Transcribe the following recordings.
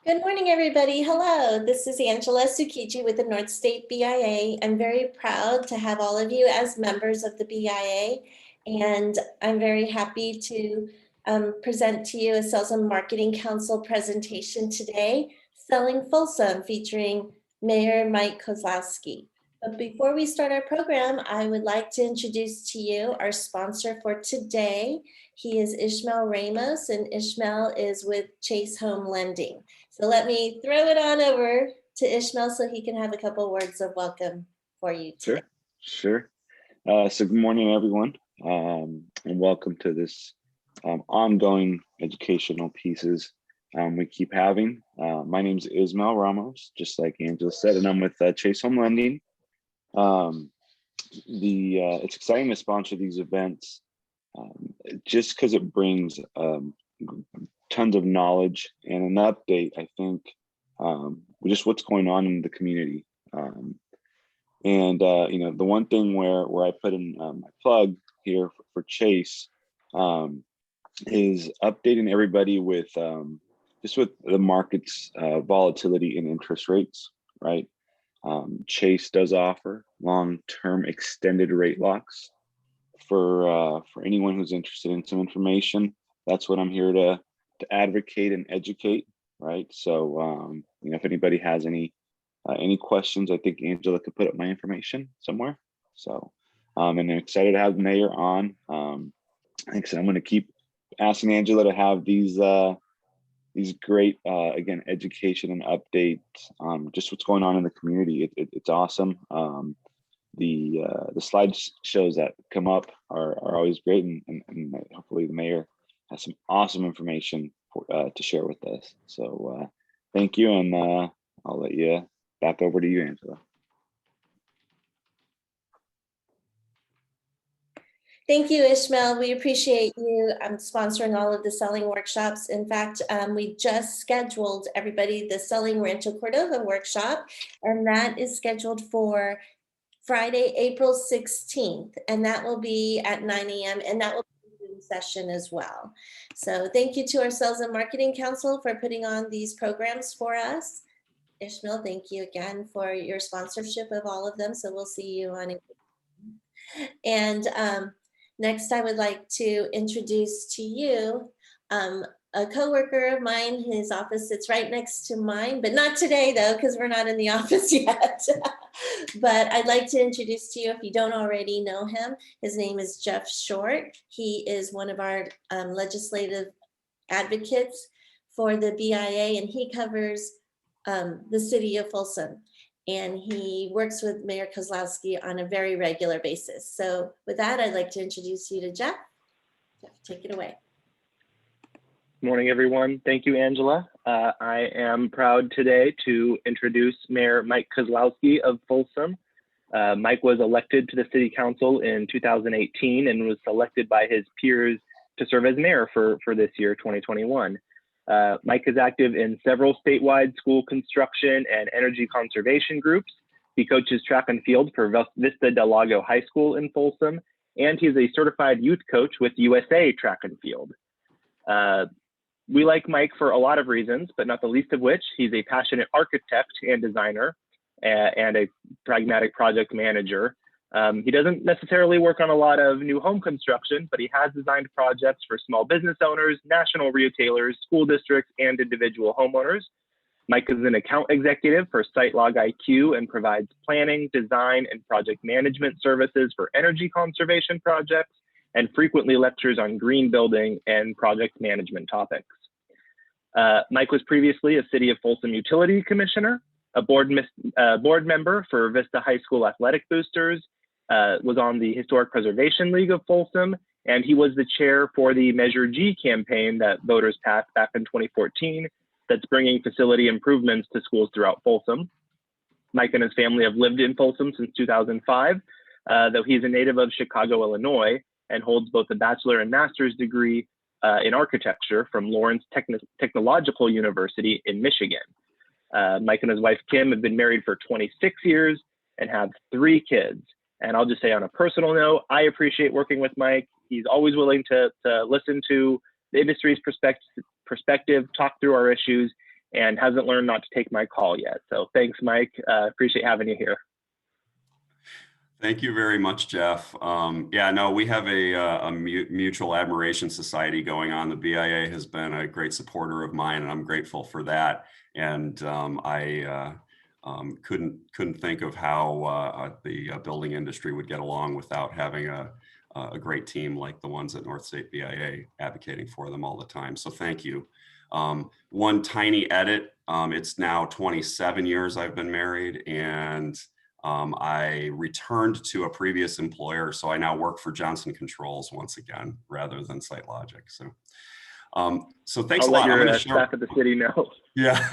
Good morning, everybody. Hello, this is Angela Tsukiji with the North State BIA. I'm very proud to have all of you as members of the BIA, and I'm very happy to present to you a Sales and Marketing Council presentation today, Selling Folsom, featuring Mayor Mike Kozlowski. But before we start our program, I would like to introduce to you our sponsor for today. He is Ishmael Ramos, and Ishmael is with Chase Home Lending. So let me throw it on over to Ishmael so he can have a couple words of welcome for you today. Sure. So good morning, everyone, and welcome to this ongoing educational pieces we keep having. My name is Ismael Ramos, just like Angela said, and I'm with Chase Home Lending. It's exciting to sponsor these events just because it brings tons of knowledge and an update, I think, just what's going on in the community. The one thing where I put in my plug here for Chase is updating everybody with just with the market's volatility and interest rates, right? Chase does offer long-term extended rate locks for anyone who's interested in some information. That's what I'm here to advocate and educate, right? So if anybody has any questions, I think Angela could put up my information somewhere. So and I'm excited to have the mayor on. Like I said, I'm going to keep asking Angela to have these great again, education and updates, just what's going on in the community. It's awesome. The slideshows that come up are always great, and hopefully the mayor has some awesome information to share with us. So thank you, and I'll let you back over to you, Angela. Thank you, Ishmael. We appreciate you sponsoring all of the selling workshops. In fact, we just scheduled everybody the Selling Rancho Cordova workshop, and that is scheduled for Friday, April 16th, and that will be at 9 a.m. and that will be a Zoom session as well. So thank you to our Sales and Marketing Council for putting on these programs for us. Ishmael, thank you again for your sponsorship of all of them. So we'll see you on it. And next, I would like to introduce to you a coworker of mine. His office sits right next to mine, but not today though, because we're not in the office yet. But I'd like to introduce to you, if you don't already know him, his name is Jeff Short. He is one of our legislative advocates for the BIA, and he covers the city of Folsom. And he works with Mayor Kozlowski on a very regular basis. So with that, I'd like to introduce you to Jeff. Jeff, take it away. Morning, everyone. Thank you, Angela. I am proud today to introduce Mayor Mike Kozlowski of Folsom. Mike was elected to the City Council in 2018 and was selected by his peers to serve as mayor for this year, 2021. Mike is active in several statewide school construction and energy conservation groups. He coaches track and field for Vista Del Lago High School in Folsom, and he's a certified youth coach with USA Track and Field. We like Mike for a lot of reasons, but not the least of which, he's a passionate architect and designer and a pragmatic project manager. He doesn't necessarily work on a lot of new home construction, but he has designed projects for small business owners, national retailers, school districts, and individual homeowners. Mike is an account executive for SiteLog IQ and provides planning, design, and project management services for energy conservation projects, and frequently lectures on green building and project management topics. Mike was previously a City of Folsom Utility Commissioner, a board member for Vista High School Athletic Boosters, was on the Historic Preservation League of Folsom, and he was the chair for the Measure G campaign that voters passed back in 2014 that's bringing facility improvements to schools throughout Folsom. Mike and his family have lived in Folsom since 2005, though he's a native of Chicago, Illinois, and holds both a bachelor and master's degree in architecture from Lawrence Technological University in Michigan. Mike and his wife, Kim, have been married for 26 years and have 3 kids. And I'll just say on a personal note, I appreciate working with Mike. He's always willing to listen to the industry's perspective, talk through our issues, and hasn't learned not to take my call yet. So thanks, Mike. Appreciate having you here. Thank you very much, Jeff. Yeah, no, we have a mutual admiration society going on. The BIA has been a great supporter of mine, and I'm grateful for that. And I couldn't think of how the building industry would get along without having a great team like the ones at North State BIA advocating for them all the time. So thank you. One tiny edit, it's now 27 years I've been married, and I returned to a previous employer, so I now work for Johnson Controls once again, rather than SiteLogic. So thanks a lot. I'll let your staff at the city know. Yeah,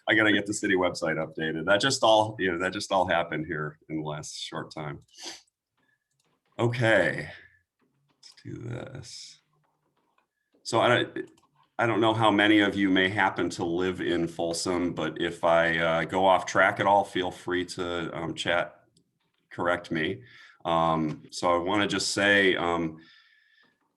I got to get the city website updated. That just all happened here in the last short time. Okay, let's do this. So I don't know how many of you may happen to live in Folsom, but if I go off track at all, feel free to chat, correct me. So I want to just say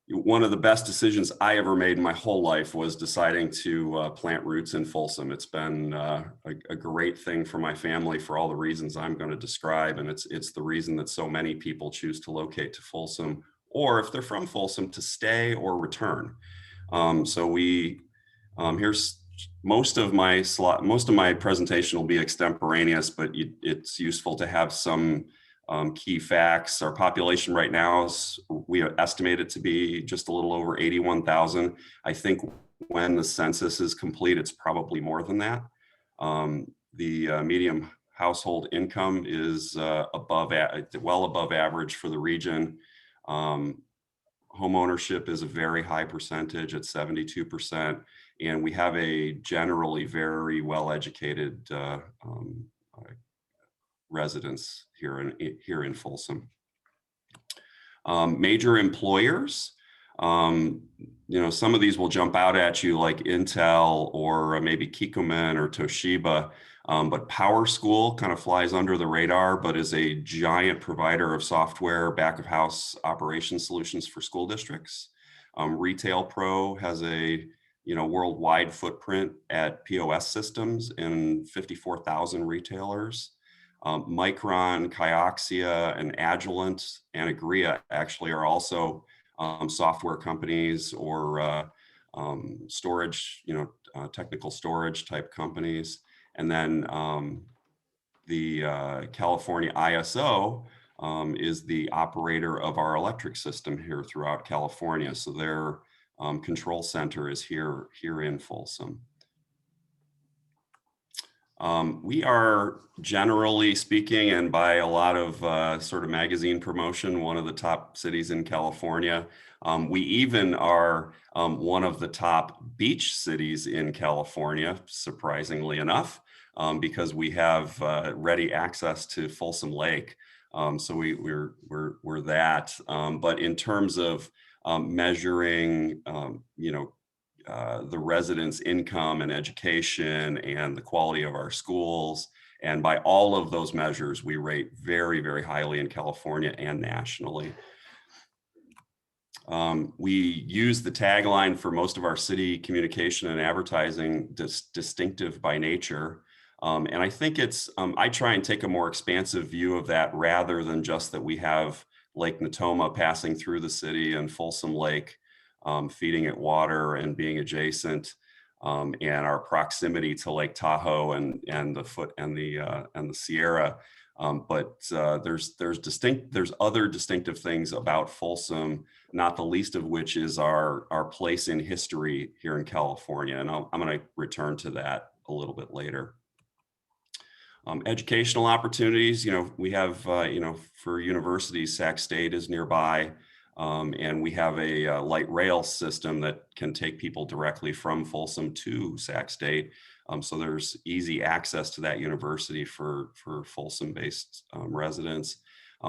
one of the best decisions I ever made in my whole life was deciding to plant roots in Folsom. It's been a great thing for my family for all the reasons I'm going to describe, and it's the reason that so many people choose to locate to Folsom, or if they're from Folsom, to stay or return. So here's most of my presentation will be extemporaneous, but it's useful to have some key facts. Our population right now we estimate it to be just a little over 81,000. I think when the census is complete, it's probably more than that. The median household income is well above average for the region. Home ownership is a very high percentage at 72%, and we have a generally very well-educated residents here in Folsom. Major employers, some of these will jump out at you, like Intel or maybe Kikkoman or Toshiba. But Power School kind of flies under the radar, but is a giant provider of software back of house operation solutions for school districts. Retail Pro has a worldwide footprint at POS systems in 54,000 retailers. Micron, Kioxia, and Agilent and Agria actually are also software companies or storage, technical storage type companies. And then the California ISO is the operator of our electric system here throughout California. So their control center is here in Folsom. We are, generally speaking, and by a lot of sort of magazine promotion, one of the top cities in California. We even are one of the top beach cities in California, surprisingly enough, because we have ready access to Folsom Lake. So we're that. But in terms of measuring, the residents' income and education and the quality of our schools, and by all of those measures, we rate very, very highly in California and nationally. We use the tagline for most of our city communication and advertising, distinctive by nature. And I think I try and take a more expansive view of that rather than just that we have Lake Natoma passing through the city and Folsom Lake feeding it water and being adjacent, and our proximity to Lake Tahoe and the Sierra. But there's other distinctive things about Folsom, not the least of which is our place in history here in California. And I'm going to return to that a little bit later. Educational opportunities, we have, for universities, Sac State is nearby. And we have a light rail system that can take people directly from Folsom to Sac State. So there's easy access to that university for Folsom-based residents.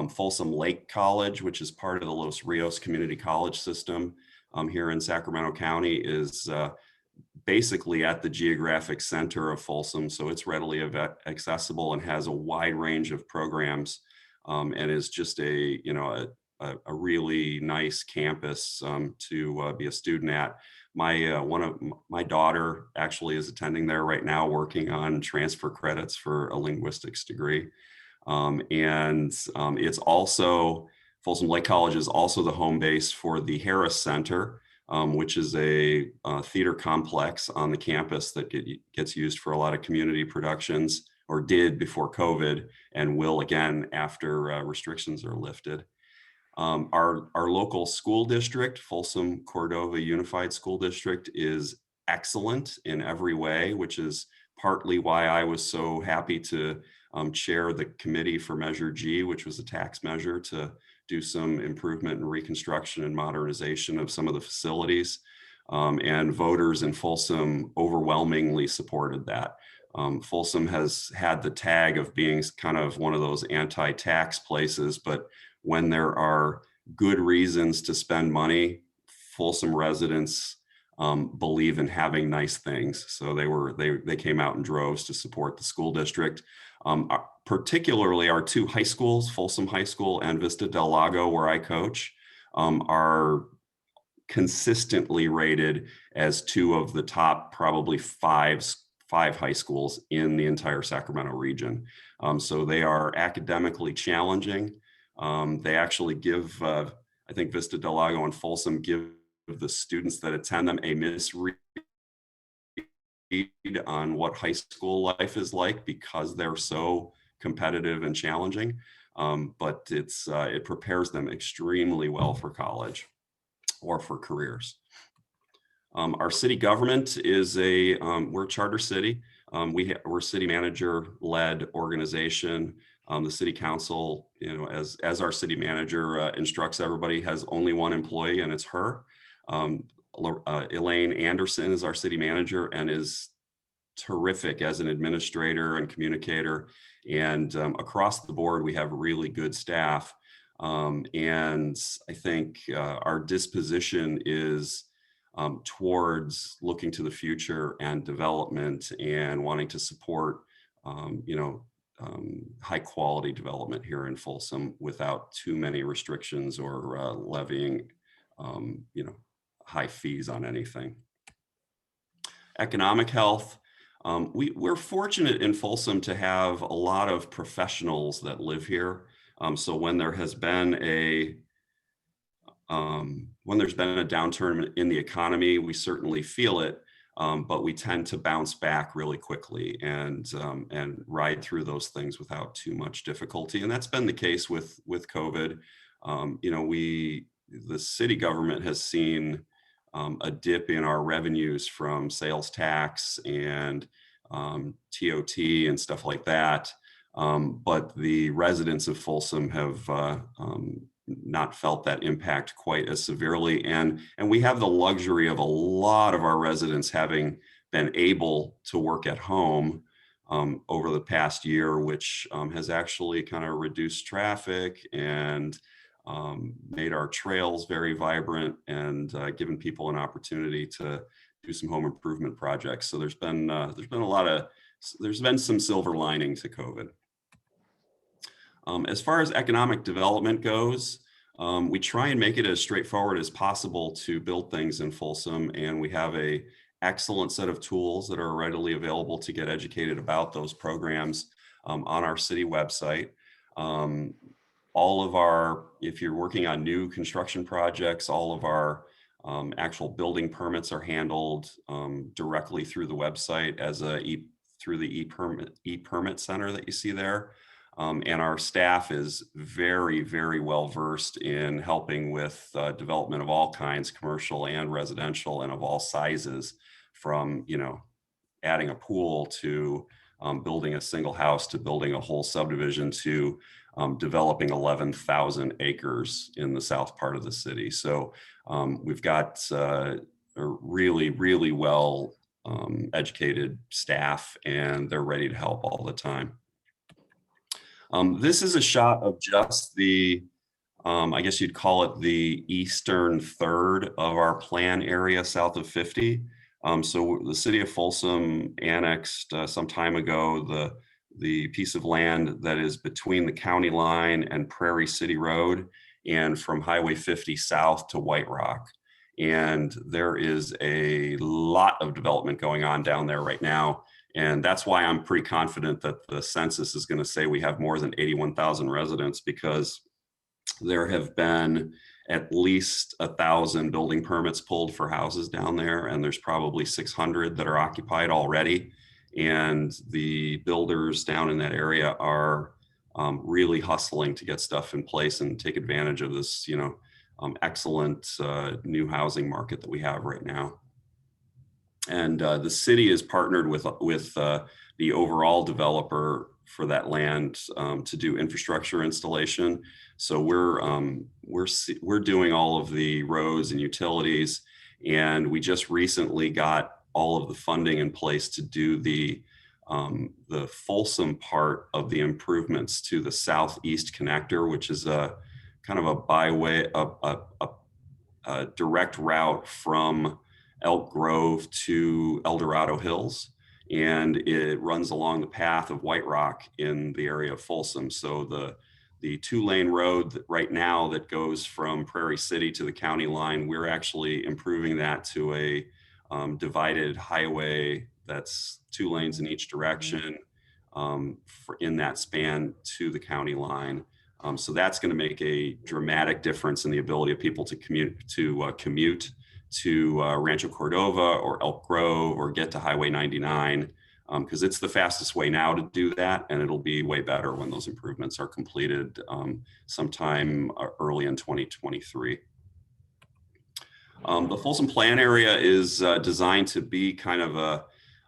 Folsom Lake College, which is part of the Los Rios Community College system here in Sacramento County, is basically at the geographic center of Folsom. So it's readily accessible and has a wide range of programs, and is just a really nice campus to be a student at. One of my daughter actually is attending there right now, working on transfer credits for a linguistics degree. It's also, Folsom Lake College is also the home base for the Harris Center, which is a theater complex on the campus that gets used for a lot of community productions, or did before COVID, and will again after restrictions are lifted. Our local school district, Folsom Cordova Unified School District, is excellent in every way, which is partly why I was so happy to chair the committee for Measure G, which was a tax measure to do some improvement and reconstruction and modernization of some of the facilities. And voters in Folsom overwhelmingly supported that. Folsom has had the tag of being kind of one of those anti-tax places, but when there are good reasons to spend money, Folsom residents believe in having nice things. So they came out in droves to support the school district. Particularly our two high schools, Folsom High School and Vista Del Lago, where I coach, are consistently rated as two of the top probably five high schools in the entire Sacramento region. So they are academically challenging. They actually give, I think Vista Del Lago and Folsom give the students that attend them a misread on what high school life is like, because they're so competitive and challenging. But it prepares them extremely well for college or for careers. Our city government is we're a charter city. We're a city manager-led organization. The city council, as our city manager instructs everybody, has only one employee, and it's her. Elaine Anderson is our city manager and is terrific as an administrator and communicator. And across the board, we have really good staff. And I think our disposition is towards looking to the future and development and wanting to support, high quality development here in Folsom without too many restrictions or levying, high fees on anything. Economic health. We're fortunate in Folsom to have a lot of professionals that live here. So when there's been a downturn in the economy, we certainly feel it, but we tend to bounce back really quickly and ride through those things without too much difficulty. And that's been the case with COVID. The city government has seen a dip in our revenues from sales tax and TOT and stuff like that. But the residents of Folsom have not felt that impact quite as severely. And we have the luxury of a lot of our residents having been able to work at home over the past year, which has actually kind of reduced traffic and made our trails very vibrant and given people an opportunity to do some home improvement projects. So there's been some silver lining to COVID. As far as economic development goes, we try and make it as straightforward as possible to build things in Folsom, and we have an excellent set of tools that are readily available to get educated about those programs on our city website. If you're working on new construction projects, all of our actual building permits are handled directly through the website through the e-permit center that you see there. And our staff is very, very well versed in helping with development of all kinds, commercial and residential, and of all sizes, from adding a pool to building a single house to building a whole subdivision to developing 11,000 acres in the south part of the city. So we've got a really, really well educated staff, and they're ready to help all the time. This is a shot of just the, I guess you'd call it the eastern third of our plan area south of 50. So the city of Folsom annexed some time ago the piece of land that is between the county line and Prairie City Road and from Highway 50 south to White Rock. And there is a lot of development going on down there right now. And that's why I'm pretty confident that the census is going to say we have more than 81,000 residents, because there have been at least 1,000 building permits pulled for houses down there, and there's probably 600 that are occupied already. And the builders down in that area are really hustling to get stuff in place and take advantage of this, excellent new housing market that we have right now. And the city is partnered with the overall developer for that land to do infrastructure installation. So we're doing all of the roads and utilities, and we just recently got all of the funding in place to do the Folsom part of the improvements to the southeast connector, which is a kind of a byway, a direct route from Elk Grove to El Dorado Hills, and it runs along the path of White Rock in the area of Folsom. So the 2-lane road right now that goes from Prairie City to the county line, we're actually improving that to a divided highway that's 2 lanes in each direction in that span to the county line. So that's going to make a dramatic difference in the ability of people to commute to Rancho Cordova or Elk Grove or get to Highway 99, because it's the fastest way now to do that, and it'll be way better when those improvements are completed sometime early in 2023. The Folsom Plan area is designed to be kind of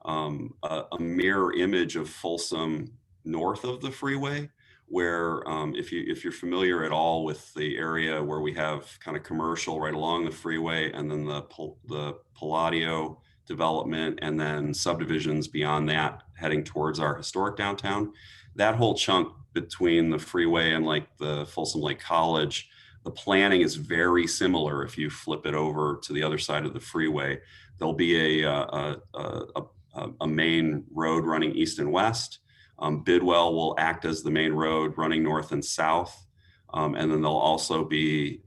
a mirror image of Folsom north of the freeway, where if you're familiar at all with the area where we have kind of commercial right along the freeway, and then the Palladio development, and then subdivisions beyond that heading towards our historic downtown, that whole chunk between the freeway and like the Folsom Lake College, the planning is very similar. If you flip it over to the other side of the freeway, there'll be a main road running east and west. Bidwell will act as the main road running north and south. And then there'll also be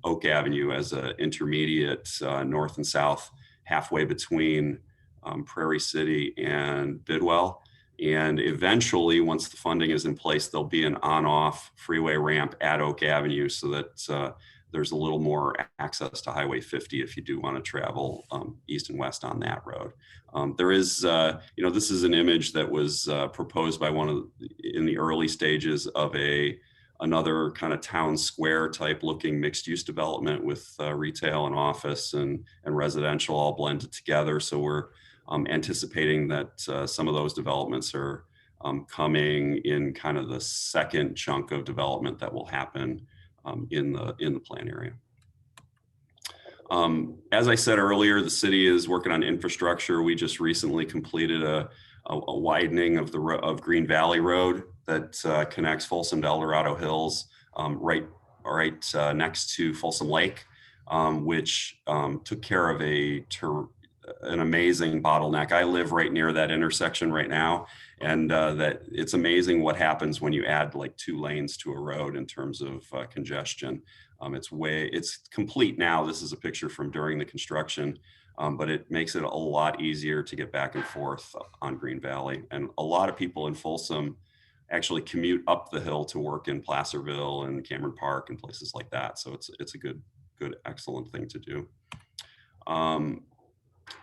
Oak Avenue as an intermediate north and south, halfway between Prairie City and Bidwell. And eventually, once the funding is in place, there'll be an on-off freeway ramp at Oak Avenue, so that there's a little more access to Highway 50 if you do want to travel east and west on that road. There is, this is an image that was proposed by in the early stages of another kind of town square type looking mixed use development with retail and office and residential all blended together. So we're anticipating that some of those developments are coming in kind of the second chunk of development that will happen in the plan area. As I said earlier, the city is working on infrastructure. We just recently completed a widening of Green Valley Road that connects Folsom to El Dorado Hills, right next to Folsom Lake, which took care of an amazing bottleneck. I live right near that intersection right now, and that it's amazing what happens when you add like 2 lanes to a road in terms of congestion. It's complete now. This is a picture from during the construction, but it makes it a lot easier to get back and forth on Green Valley. And a lot of people in Folsom actually commute up the hill to work in Placerville and Cameron Park and places like that. So it's a good, excellent thing to do.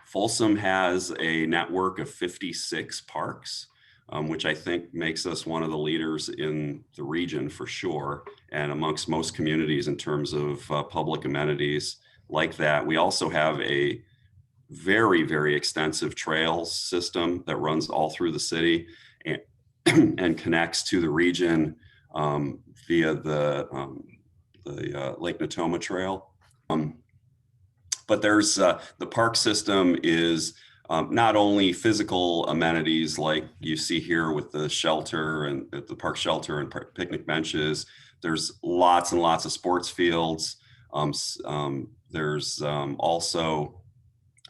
Folsom has a network of 56 parks, which I think makes us one of the leaders in the region for sure, and amongst most communities in terms of public amenities like that. We also have a very, very extensive trails system that runs all through the city and connects to the region via the Lake Natoma Trail. But there's the park system is not only physical amenities like you see here with the shelter and the park shelter and picnic benches. There's lots and lots of sports fields. There's also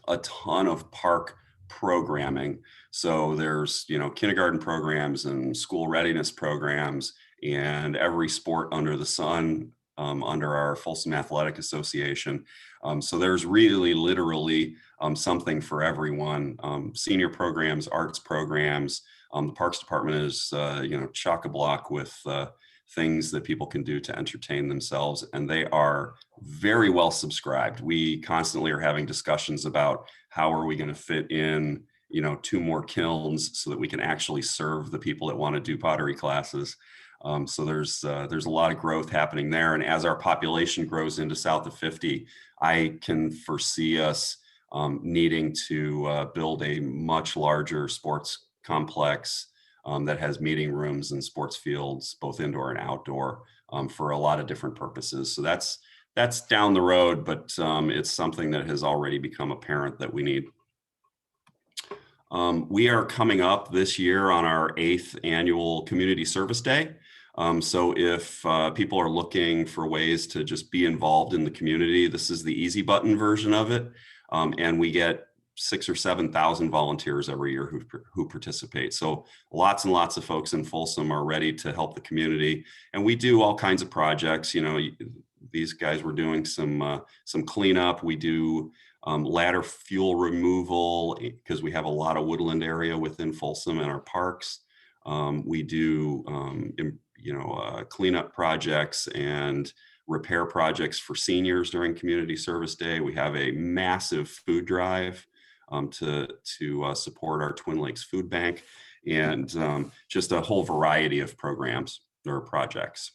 a ton of park programming. So there's, kindergarten programs and school readiness programs and every sport under the sun under our Folsom Athletic Association. So there's really literally something for everyone. Senior programs, arts programs. The Parks Department is, chock-a-block with things that people can do to entertain themselves, and they are very well subscribed. We constantly are having discussions about how are we going to fit in, 2 more kilns so that we can actually serve the people that want to do pottery classes. So there's a lot of growth happening there, and as our population grows into south of 50, I can foresee us needing to build a much larger sports complex that has meeting rooms and sports fields, both indoor and outdoor, for a lot of different purposes. So that's down the road, but it's something that has already become apparent that we need. We are coming up this year on our 8th annual Community Service Day. So if people are looking for ways to just be involved in the community, this is the easy button version of it. And we get 6,000 or 7,000 volunteers every year who participate. So lots and lots of folks in Folsom are ready to help the community. And we do all kinds of projects. These guys were doing some cleanup. We do ladder fuel removal because we have a lot of woodland area within Folsom and our parks. We do cleanup projects and repair projects for seniors during Community Service Day. We have a massive food drive to support our Twin Lakes Food Bank, and just a whole variety of programs or projects.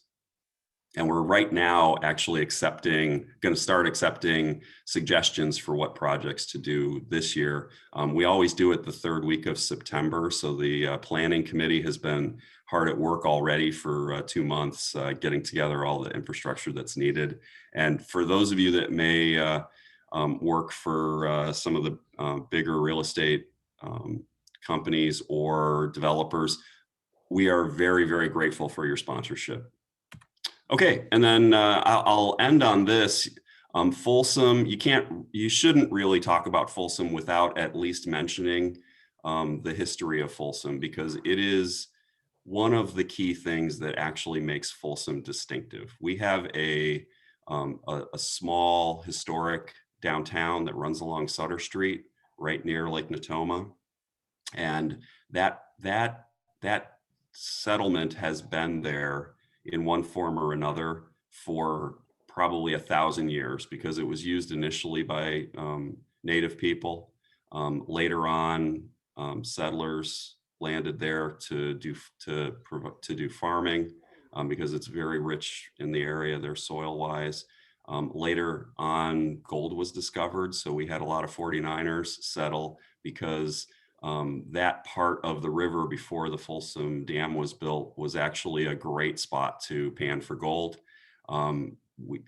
And we're right now actually going to start accepting suggestions for what projects to do this year. We always do it the 3rd week of September. So the planning committee has been hard at work already for 2 months, getting together all the infrastructure that's needed. And for those of you that may work for some of the bigger real estate companies or developers, we are very, very grateful for your sponsorship. Okay, and then I'll end on this. Folsom, you shouldn't really talk about Folsom without at least mentioning the history of Folsom, because it is one of the key things that actually makes Folsom distinctive. We have a small historic downtown that runs along Sutter Street, right near Lake Natoma, and that settlement has been there in one form or another for probably 1,000 years, because it was used initially by Native people. Later on, settlers landed there to do farming because it's very rich in the area there soil wise. Later on, gold was discovered, so we had a lot of 49ers settle because that part of the river before the Folsom Dam was built was actually a great spot to pan for gold.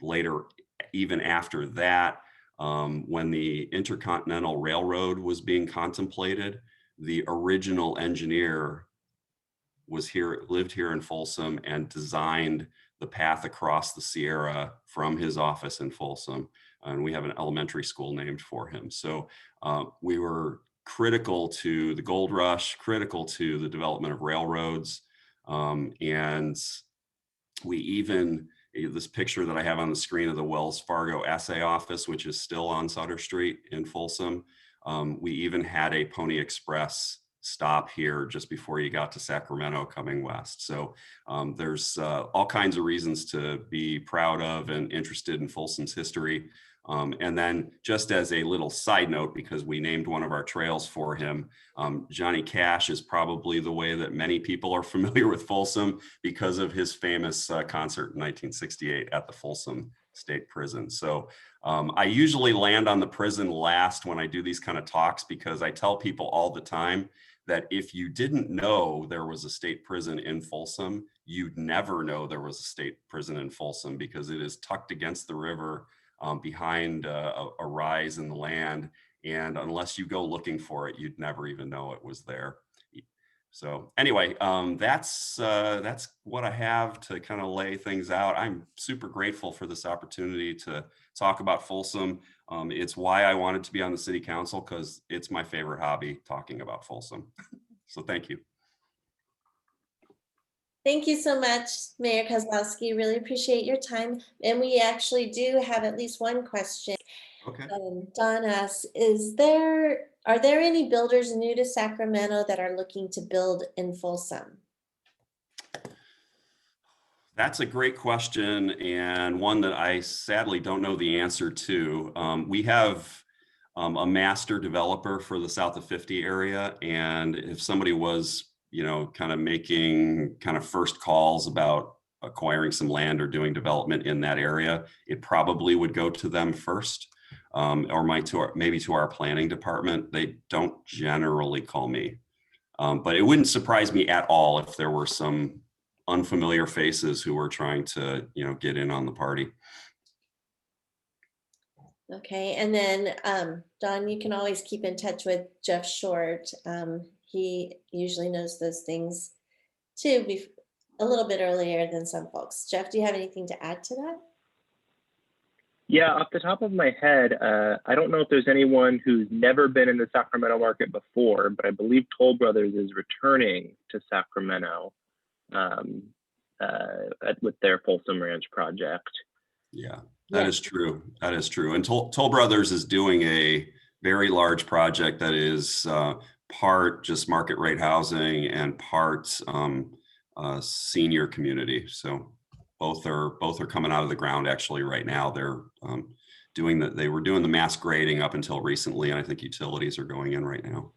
Later, even after that, when the Intercontinental Railroad was being contemplated, the original engineer lived here in Folsom and designed the path across the Sierra from his office in Folsom. And we have an elementary school named for him. So we were critical to the gold rush, critical to the development of railroads. And we even, this picture that I have on the screen of the Wells Fargo Assay Office, which is still on Sutter Street in Folsom. We even had a Pony Express stop here just before you got to Sacramento coming west. So there's all kinds of reasons to be proud of and interested in Folsom's history. And then just as a little side note, because we named one of our trails for him, Johnny Cash is probably the way that many people are familiar with Folsom because of his famous concert in 1968 at the Folsom State Prison. So I usually land on the prison last when I do these kind of talks, because I tell people all the time that if you didn't know there was a state prison in Folsom, you'd never know there was a state prison in Folsom, because it is tucked against the river behind a rise in the land. And unless you go looking for it, you'd never even know it was there. So anyway, that's what I have to kind of lay things out. I'm super grateful for this opportunity to talk about Folsom. It's why I wanted to be on the city council, because it's my favorite hobby, talking about Folsom. So thank you. Thank you so much, Mayor Kozlowski. Really appreciate your time. And we actually do have at least one question. Okay. Don asks, are there any builders new to Sacramento that are looking to build in Folsom? That's a great question, and one that I sadly don't know the answer to. We have a master developer for the south of 50 area, and if somebody was, kind of making kind of first calls about acquiring some land or doing development in that area, it probably would go to them first, or maybe to our planning department. They don't generally call me, but it wouldn't surprise me at all if there were some unfamiliar faces who were trying to, get in on the party. Okay, and then Don, you can always keep in touch with Jeff Short. He usually knows those things too, a little bit earlier than some folks. Jeff, do you have anything to add to that? Yeah, off the top of my head, I don't know if there's anyone who's never been in the Sacramento market before, but I believe Toll Brothers is returning to Sacramento with their Folsom Ranch project. Yeah, that is true. That is true. And Toll Brothers is doing a very large project that is part just market rate housing and part senior community. So both are coming out of the ground actually right now. They're they were doing the mass grading up until recently, and I think utilities are going in right now.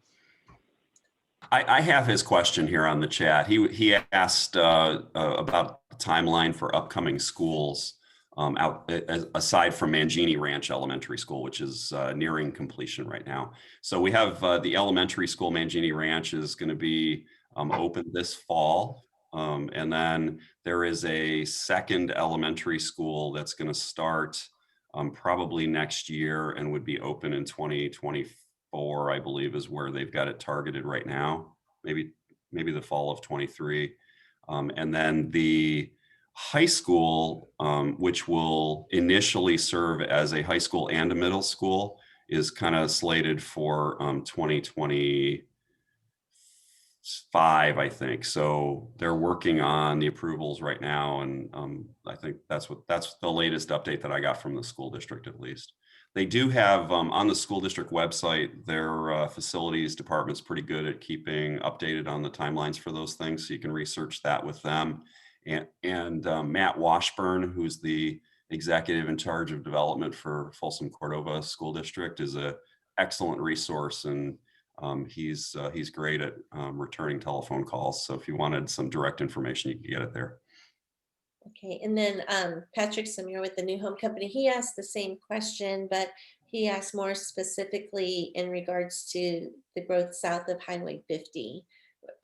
I have his question here on the chat. He asked about the timeline for upcoming schools aside from Mangini Ranch Elementary School, which is nearing completion right now. So we have the elementary school, Mangini Ranch, is going to be open this fall. And then there is a second elementary school that's going to start probably next year and would be open in 2024, I believe, is where they've got it targeted right now. Maybe the fall of 23. And then the high school, which will initially serve as a high school and a middle school, is kind of slated for 2025, I think. So they're working on the approvals right now, and I think that's the latest update that I got from the school district, at least. They do have on the school district website, their facilities department's pretty good at keeping updated on the timelines for those things, so you can research that with them. And Matt Washburn, who's the executive in charge of development for Folsom Cordova School District, is an excellent resource, and he's great at returning telephone calls. So if you wanted some direct information, you can get it there. Okay, and then Patrick Samir with the New Home Company, he asked the same question, but he asked more specifically in regards to the growth south of Highway 50.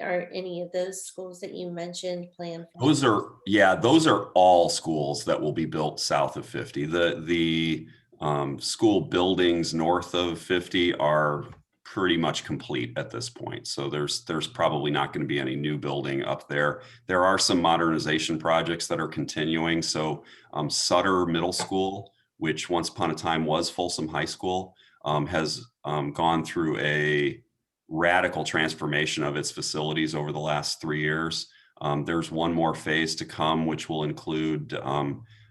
Are any of those schools that you mentioned planned? Those are all schools that will be built south of 50. The school buildings north of 50 are pretty much complete at this point. So there's probably not going to be any new building up there. There are some modernization projects that are continuing. So Sutter Middle School, which once upon a time was Folsom High School, has gone through a radical transformation of its facilities over the last 3 years. There's one more phase to come, which will include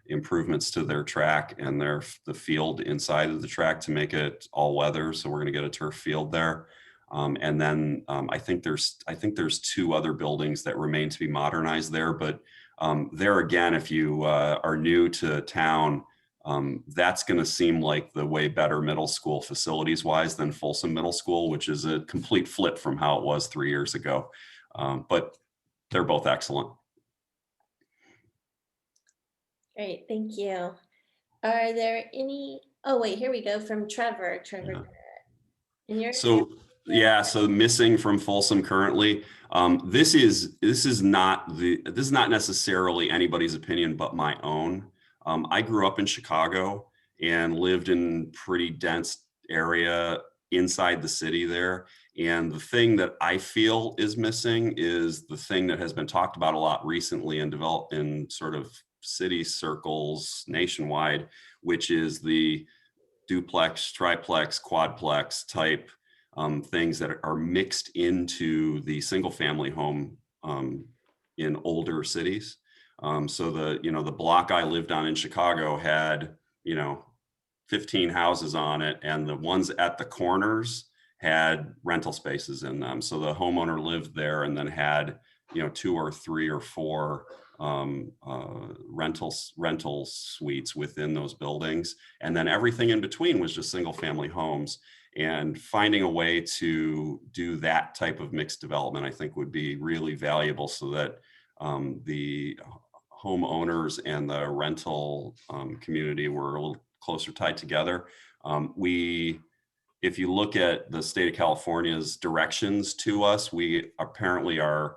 improvements to their track and the field inside of the track to make it all weather. So we're going to get a turf field there. And then I think there's 2 other buildings that remain to be modernized there. But there again, if you are new to town, that's going to seem like the way better middle school facilities wise than Folsom Middle School, which is a complete flip from how it was 3 years ago. But they're both excellent. Great, thank you. Are there any, oh wait, here we go from Trevor. Yeah. So missing from Folsom currently, this is not necessarily anybody's opinion but my own. I grew up in Chicago and lived in pretty dense area inside the city there. And the thing that I feel is missing is the thing that has been talked about a lot recently and developed in sort of city circles nationwide, which is the duplex, triplex, quadplex type things that are mixed into the single family home in older cities. So the block I lived on in Chicago had, 15 houses on it, and the ones at the corners had rental spaces in them. So the homeowner lived there and then had, 2 or 3 or 4 rental suites within those buildings. And then everything in between was just single family homes. And finding a way to do that type of mixed development, I think, would be really valuable, so that the homeowners and the rental community were a little closer tied together. If you look at the state of California's directions to us, we apparently are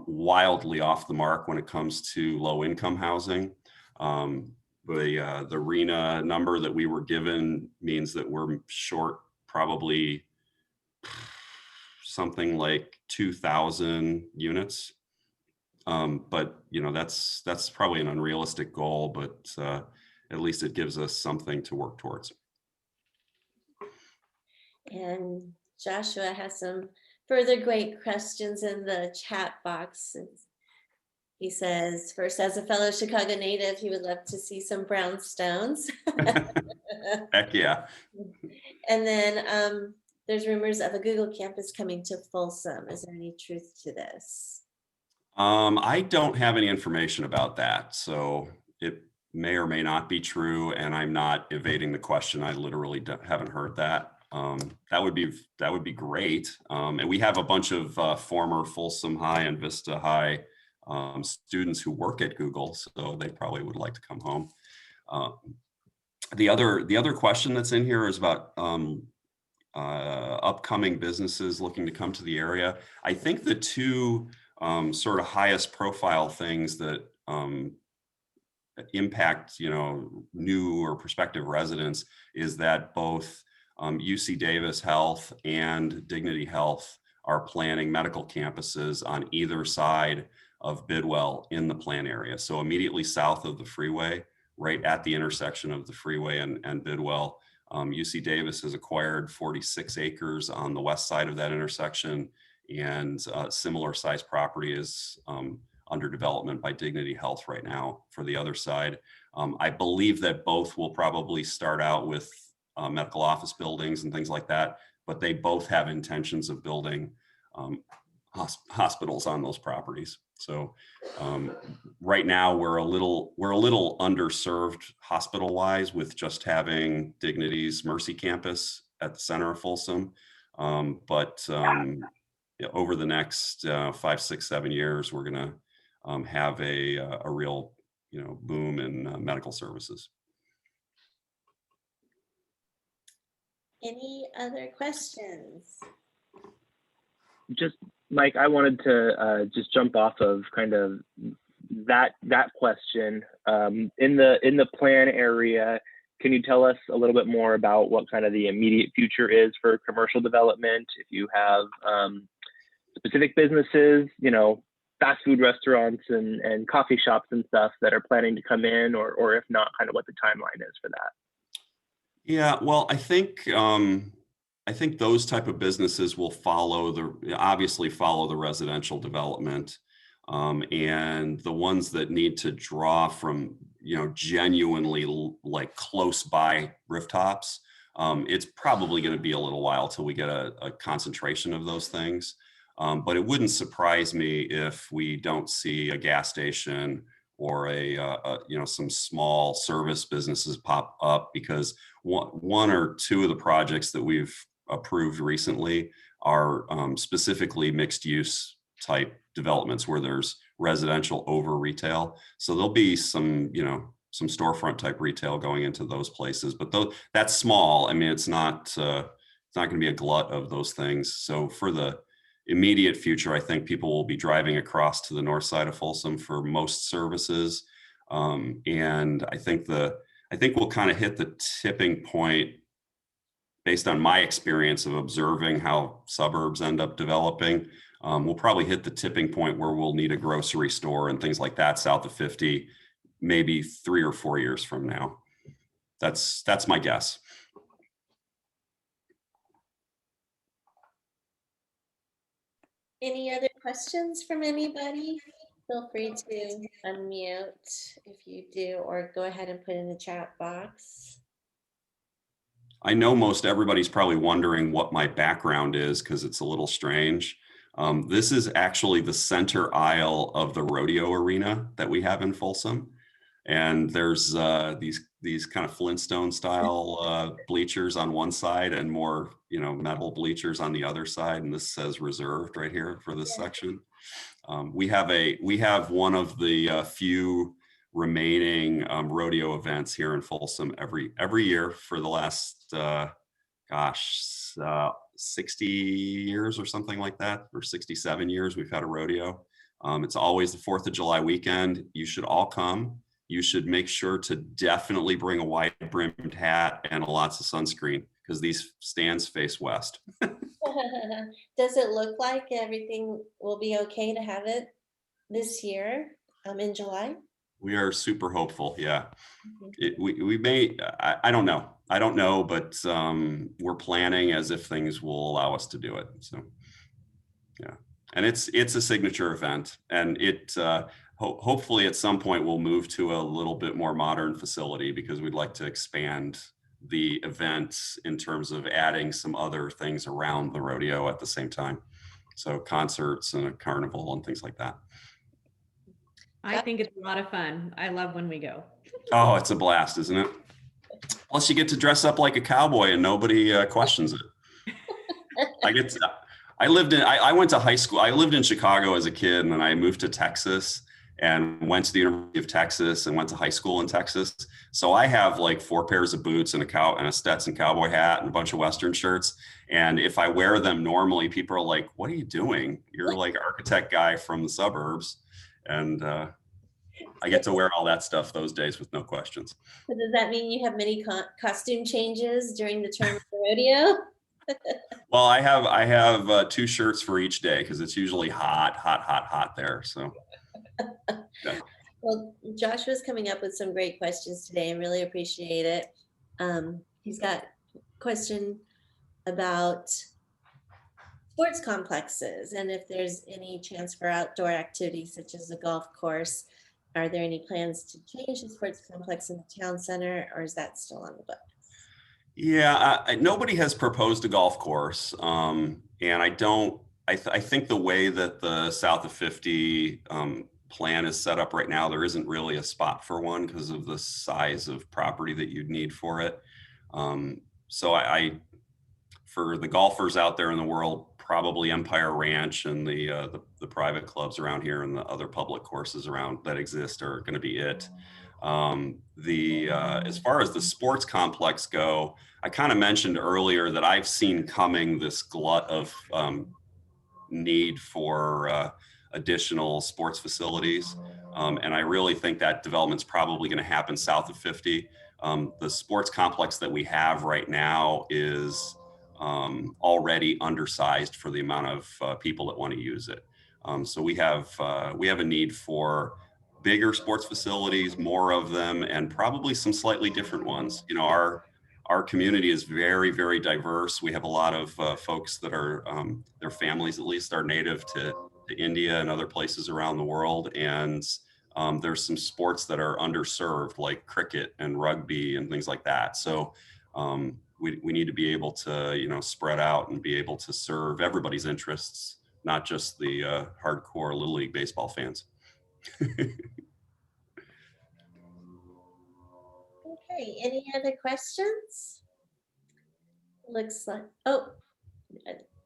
wildly off the mark when it comes to low income housing. The RENA number that we were given means that we're short probably something like 2,000 units. But that's probably an unrealistic goal, but at least it gives us something to work towards. And Joshua has some further great questions in the chat box. He says, first, as a fellow Chicago native, he would love to see some brownstones. Heck yeah. And then there's rumors of a Google campus coming to Folsom. Is there any truth to this? I don't have any information about that, so it may or may not be true, and I'm not evading the question. I literally haven't heard that. That would be great. And we have a bunch of former Folsom High and Vista High students who work at Google, so they probably would like to come home. The other question that's in here is about upcoming businesses looking to come to the area. I think the two sort of highest profile things that impact new or prospective residents is that both UC Davis Health and Dignity Health are planning medical campuses on either side of Bidwell in the plan area. So immediately south of the freeway, right at the intersection of the freeway and Bidwell, UC Davis has acquired 46 acres on the west side of that intersection, and similar size property is under development by Dignity Health right now for the other side. I believe that both will probably start out with medical office buildings and things like that, but they both have intentions of building hospitals on those properties. So right now we're a little underserved hospital wise with just having Dignity's Mercy campus at the center of Folsom. But over the next 5, 6, 7 years, we're going to have a real boom in medical services. Any other questions? Just Mike, I wanted to just jump off of kind of that question. In the plan area, can you tell us a little bit more about what kind of the immediate future is for commercial development? If you have specific businesses, fast food restaurants and coffee shops and stuff that are planning to come in, or if not, kind of what the timeline is for that. Yeah, well, I think those type of businesses will obviously follow the residential development, and the ones that need to draw from genuinely like close by rooftops. It's probably going to be a little while till we get a concentration of those things, but it wouldn't surprise me if we don't see a gas station or some small service businesses pop up, because one or two of the projects that we've approved recently are specifically mixed use type developments where there's residential over retail. So there'll be some storefront type retail going into those places, but that's small. I mean, it's not going to be a glut of those things. So for the immediate future, I think people will be driving across to the north side of Folsom for most services. And I think we'll kind of hit the tipping point based on my experience of observing how suburbs end up developing. We'll probably hit the tipping point where we'll need a grocery store and things like that south of 50, maybe 3 or 4 years from now. That's my guess. Any other questions from anybody? Feel free to unmute if you do, or go ahead and put in the chat box. I know most everybody's probably wondering what my background is because it's a little strange. This is actually the center aisle of the rodeo arena that we have in Folsom. And there's these kind of Flintstone style bleachers on one side and more, metal bleachers on the other side. And this says reserved right here for this section. We have one of the few remaining rodeo events here in Folsom every year for the last 60 years or something like that, or 67 years we've had a rodeo. It's always the 4th of July weekend. You should all come. You should make sure to definitely bring a wide brimmed hat and lots of sunscreen because these stands face west. Does it look like everything will be okay to have it this year in July? We are super hopeful. Yeah. We may, I don't know. I don't know, but we're planning as if things will allow us to do it. So, yeah. And it's a signature event, and it hopefully at some point we'll move to a little bit more modern facility because we'd like to expand the event in terms of adding some other things around the rodeo at the same time. So concerts and a carnival and things like that. I think it's a lot of fun. I love when we go. Oh, it's a blast, isn't it? Plus you get to dress up like a cowboy and nobody questions it. I went to high school. I lived in Chicago as a kid, and then I moved to Texas and went to the University of Texas and went to high school in Texas. So I have like 4 pairs of boots and a Stetson cowboy hat and a bunch of Western shirts. And if I wear them normally, people are like, "What are you doing? You're like architect guy from the suburbs." And I get to wear all that stuff those days with no questions. So does that mean you have many costume changes during the term of the rodeo? Well, I have 2 shirts for each day because it's usually hot there. So. Yeah. Well, Joshua's coming up with some great questions today. I really appreciate it. He's got a question about sports complexes and if there's any chance for outdoor activities such as a golf course. Are there any plans to change the sports complex in the town center, or is that still on the books? Yeah, nobody has proposed a golf course. And I think the way that the South of 50 plan is set up right now, there isn't really a spot for one because of the size of property that you'd need for it. So for the golfers out there in the world, probably Empire Ranch and the private clubs around here and the other public courses around that exist are going to be it. As far as the sports complex go, I kind of mentioned earlier that I've seen coming this glut of need for additional sports facilities. And I really think that development's probably going to happen south of 50. The sports complex that we have right now is already undersized for the amount of people that want to use it. So we have a need for bigger sports facilities, more of them, and probably some slightly different ones. Our community is very, very diverse. We have a lot of folks that are, their families at least are native to India and other places around the world. And there's some sports that are underserved, like cricket and rugby and things like that. So we need to be able to, spread out and be able to serve everybody's interests, not just the hardcore Little League baseball fans. Okay, any other questions? Looks like,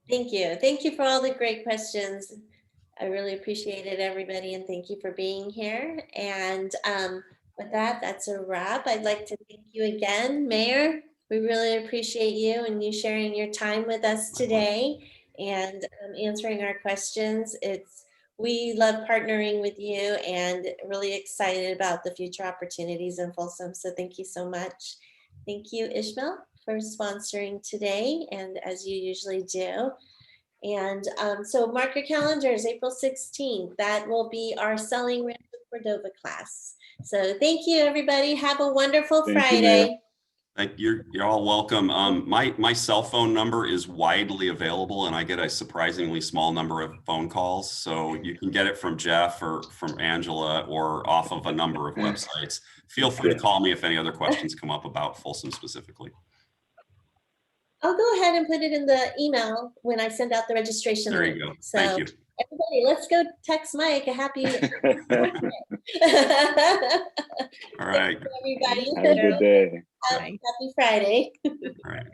thank you. Thank you for all the great questions. I really appreciate it, everybody, and thank you for being here. And with that, that's a wrap. I'd like to thank you again, Mayor. We really appreciate you and you sharing your time with us today and answering our questions. We love partnering with you and really excited about the future opportunities in Folsom. So thank you so much. Thank you, Ishmael, for sponsoring today, and as you usually do. And so mark your calendars, April 16th. That will be our Selling Rancho Cordova class. So thank you, everybody. Have a wonderful Friday. You're all welcome. My cell phone number is widely available, and I get a surprisingly small number of phone calls. So you can get it from Jeff or from Angela or off of a number of websites. Feel free to call me if any other questions come up about Folsom specifically. I'll go ahead and put it in the email when I send out the registration. There link. you go. So Thank you. everybody, let's go text Mike a happy. All right. Everybody. Have a good day. Happy Friday. All right.